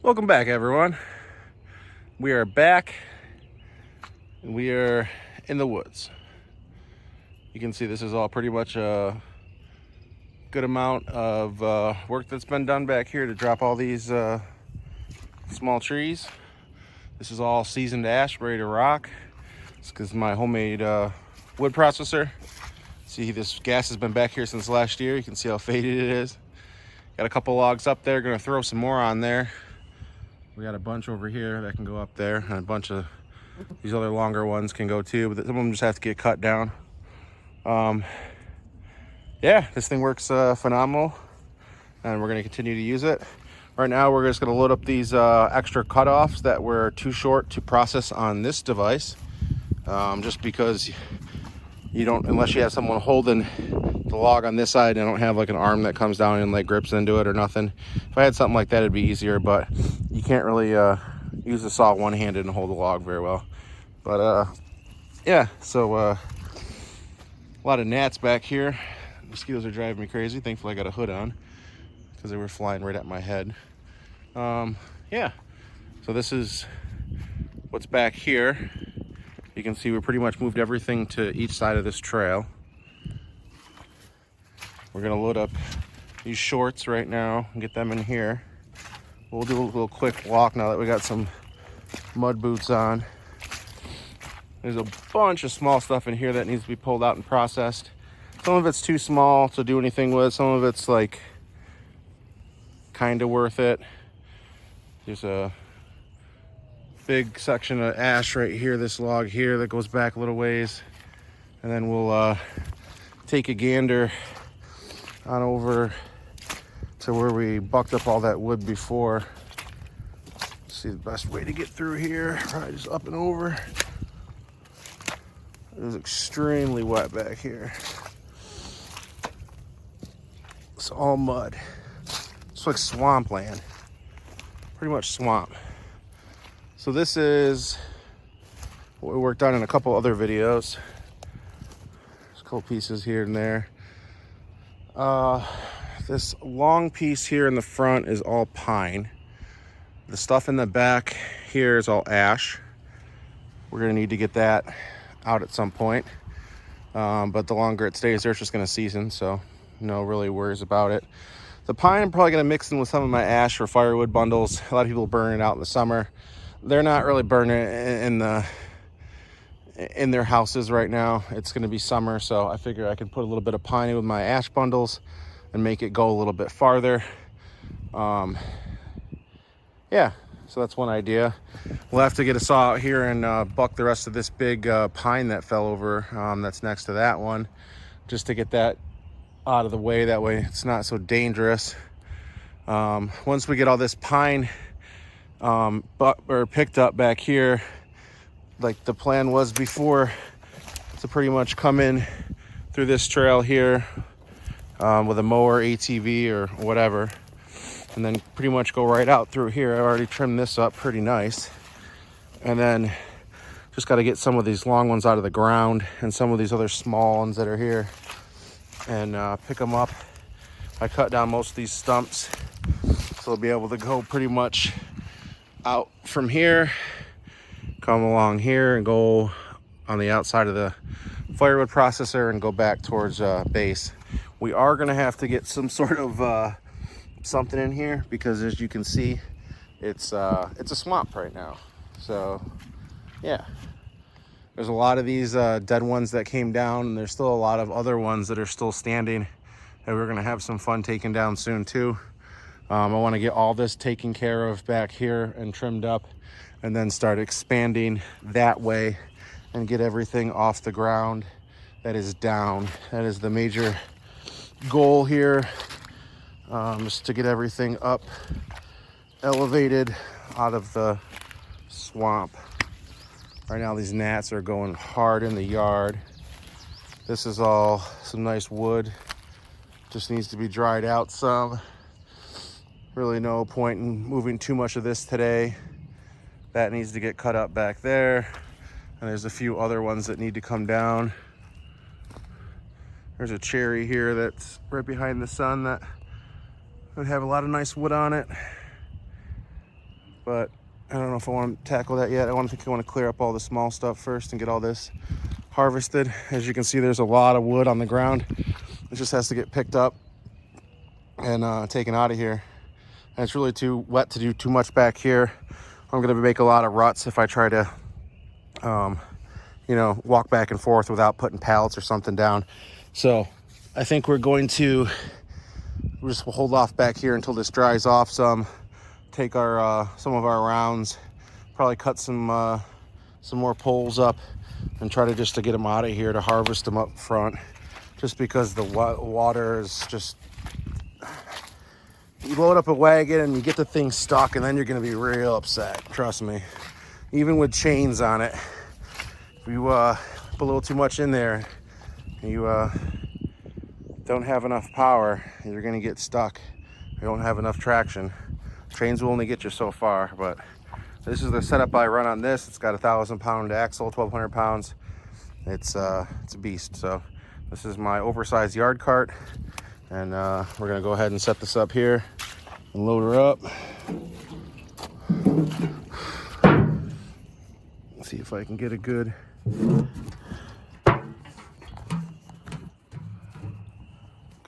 Welcome back, everyone. We are back and we are in the woods. You can see this is all pretty much a good amount of work that's been done back here to drop all these small trees. This is all seasoned ash ready to rock. It's because my homemade wood processor. See, this gas has been back here since last year. You can see how faded it is. Got a couple logs up there. Gonna throw some more on there. We got a bunch over here that can go up there, and a bunch of these other longer ones can go too, but some of them just have to get cut down. Yeah, this thing works phenomenal, and we're going to continue to use it. Right now, we're just going to load up these extra cutoffs that were too short to process on this device, just because you don't, unless you have someone holding the log on this side and I don't have like an arm that comes down and like grips into it or nothing. If I had something like that, it'd be easier, but you can't really use the saw one-handed and hold the log very well. But yeah, so a lot of gnats back here. Mosquitoes are driving me crazy. Thankfully I got a hood on because they were flying right at my head. Yeah, so this is what's back here. You can see we pretty much moved everything to each side of this trail. We're gonna load up these shorts right now and get them in here. We'll do a little quick walk now that we got some mud boots on. There's a bunch of small stuff in here that needs to be pulled out and processed. Some of it's too small to do anything with. Some of it's like kind of worth it. There's a big section of ash right here, this log here that goes back a little ways. And then we'll take a gander on over to where we bucked up all that wood before. See the best way to get through here. Probably just up and over. It is extremely wet back here. It's all mud. It's like swampland. Pretty much swamp. So this is what we worked on in a couple other videos. There's a couple pieces here and there. This long piece here in the front is all pine. The stuff in the back here is all ash. We're gonna need to get that out at some point. But the longer it stays there, it's just gonna season, so no really worries about it. The pine I'm probably gonna mix in with some of my ash for firewood bundles. A lot of people burn it out in the summer. They're not really burning it in their houses right now. It's gonna be summer, so I figure I could put a little bit of pine in with my ash bundles and make it go a little bit farther. Yeah, so that's one idea. We'll have to get a saw out here and buck the rest of this big pine that fell over that's next to that one, just to get that out of the way. That way it's not so dangerous. Once we get all this pine picked up back here, like the plan was before, to pretty much come in through this trail here with a mower, ATV, or whatever, and then pretty much go right out through here. I already trimmed this up pretty nice, and then just got to get some of these long ones out of the ground and some of these other small ones that are here, and pick them up. I cut down most of these stumps, so they'll be able to go pretty much out from here, come along here, and go on the outside of the firewood processor and go back towards base. We are going to have to get some sort of something in here because, as you can see, it's a swamp right now. So yeah, there's a lot of these dead ones that came down, and there's still a lot of other ones that are still standing that we're going to have some fun taking down soon too. I want to get all this taken care of back here and trimmed up, and then start expanding that way and get everything off the ground that is down. That is the major goal here, is to get everything up, elevated out of the swamp. Right now these gnats are going hard in the yard. This is all some nice wood, just needs to be dried out some. Really no point in moving too much of this today. That needs to get cut up back there, and there's a few other ones that need to come down. There's a cherry here that's right behind the sun that would have a lot of nice wood on it. but I don't know if I want to tackle that yet. I want to clear up all the small stuff first and get all this harvested. As you can see, there's a lot of wood on the ground. It just has to get picked up and taken out of here. And it's really too wet to do too much back here. I'm going to make a lot of ruts if I try to, you know, walk back and forth without putting pallets or something down. So I think we're going to just hold off back here until this dries off some, take our some of our rounds, probably cut some more poles up and try to just to get them out of here to harvest them up front, just because the water is just, you load up a wagon and you get the thing stuck and then you're going to be real upset, trust me. Even with chains on it, if you put a little too much in there, you don't have enough power, you're going to get stuck. You don't have enough traction. Chains will only get you so far, but this is the setup I run on this. It's got a 1,000-pound axle, 1,200 pounds. It's a beast. So this is my oversized yard cart, and we're gonna go ahead and set this up here and load her up. Let's see if I can get a good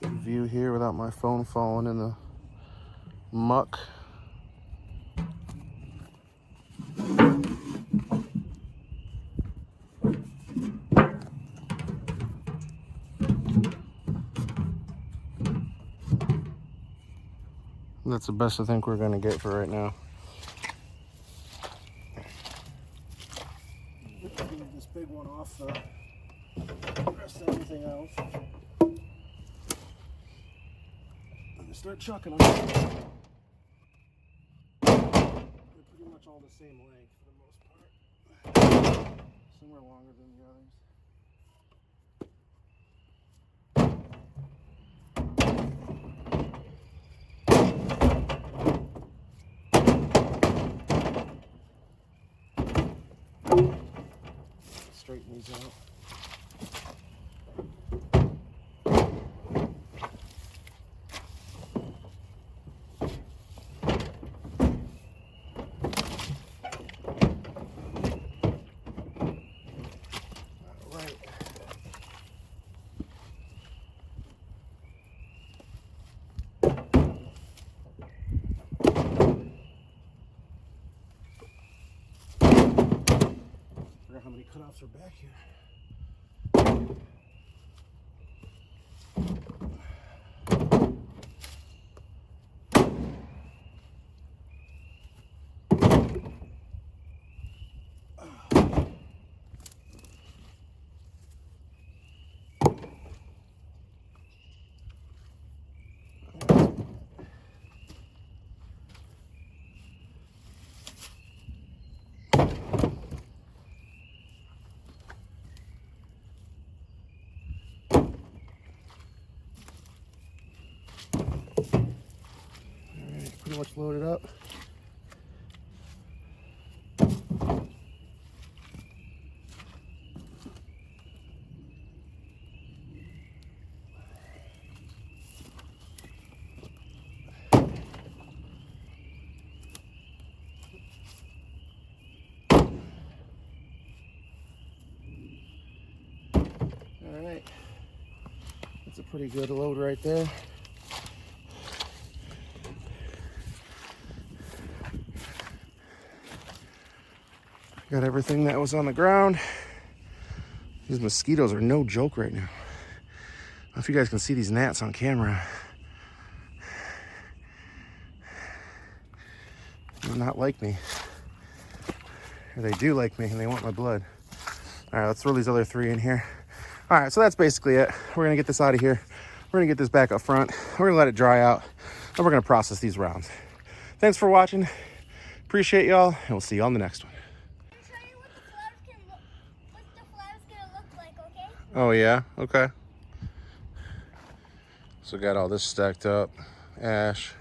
view here without my phone falling in the muck. That's the best I think we're gonna get for right now. Get this big one off the rest of everything else. I'm gonna start chucking them. They're pretty much all the same length for the most part. Some are longer than the others. Straighten these out. All right. How many cutoffs are back here? Pretty much loaded up. All right, that's a pretty good load right there. Got everything that was on the ground. These mosquitoes are no joke right now. I don't know if you guys can see these gnats on camera. They do not like me. Or they do like me and they want my blood. All right, let's throw these other three in here. All right, so that's basically it. We're gonna get this out of here. We're gonna get this back up front. We're gonna let it dry out, and we're gonna process these rounds. Thanks for watching. Appreciate y'all, and we'll see you on the next one. Oh yeah, okay. So got all this stacked up. Ash.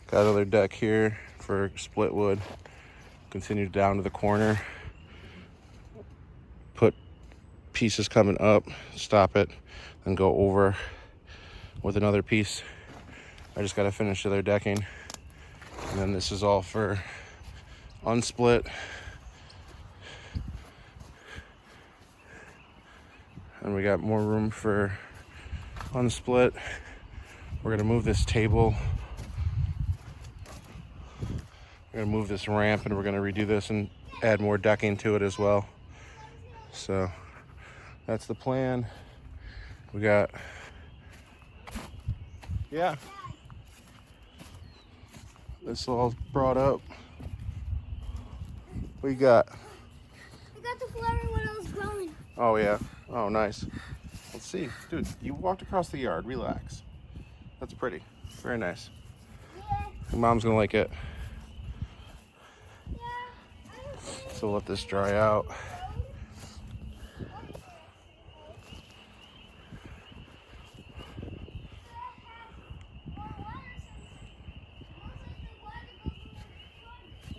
Got another deck here for split wood. Continue down to the corner. Put pieces coming up, stop it, and go over with another piece. I just gotta finish the other decking. And then this is all for unsplit. And we got more room for unsplit. We're gonna move this table. We're gonna move this ramp, and we're gonna redo this and add more decking to it as well. So that's the plan. We got, yeah, this all brought up. We got. I got the flower when I was growing. Oh yeah. Oh nice. Let's see, dude. You walked across the yard. Relax. That's pretty. Very nice. Yeah. Your mom's gonna like it. Yeah. So let this dry out.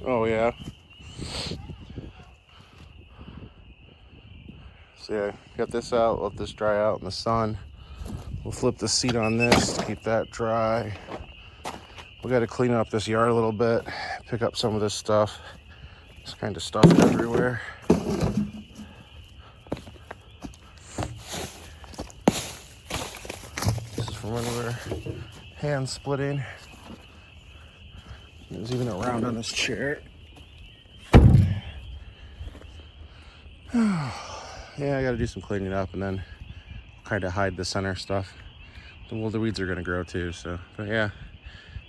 Oh yeah. So yeah, got this out, let this dry out in the sun. We'll flip the seat on this to keep that dry. We got to clean up this yard a little bit, pick up some of this stuff. It's kind of stuffed everywhere. This is from when we were hand splitting. There's even a round on this chair. Yeah, I got to do some cleaning up and then kind of hide the center stuff. Well, the weeds are going to grow too. So, but yeah,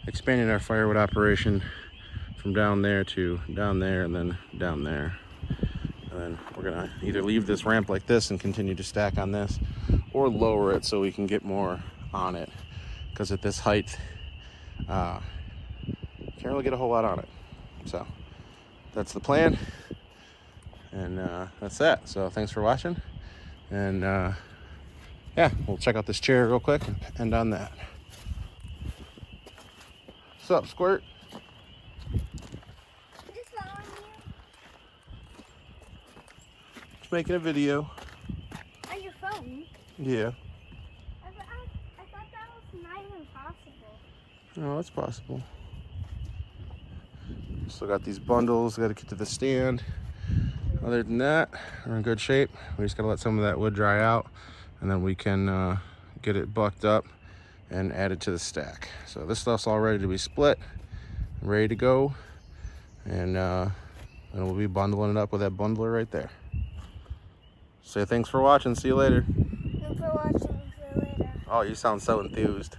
expanding our firewood operation from down there to down there and then down there. And then we're going to either leave this ramp like this and continue to stack on this, or lower it so we can get more on it. Because at this height, can't really get a whole lot on it. So that's the plan. And that's that. So thanks for watching. And yeah, we'll check out this chair real quick and end on that. What's up, Squirt? Just following you Just making a video. on your phone. Yeah. I thought that was not even possible. Oh, that's possible. Still got these bundles. Got to get to the stand. Other than that, we're in good shape. We just got to let some of that wood dry out, and then we can get it bucked up and add it to the stack. So this stuff's all ready to be split, ready to go, and we'll be bundling it up with that bundler right there. Say thanks for watching. See you later. Thanks for watching. See you later. Oh, you sound so enthused.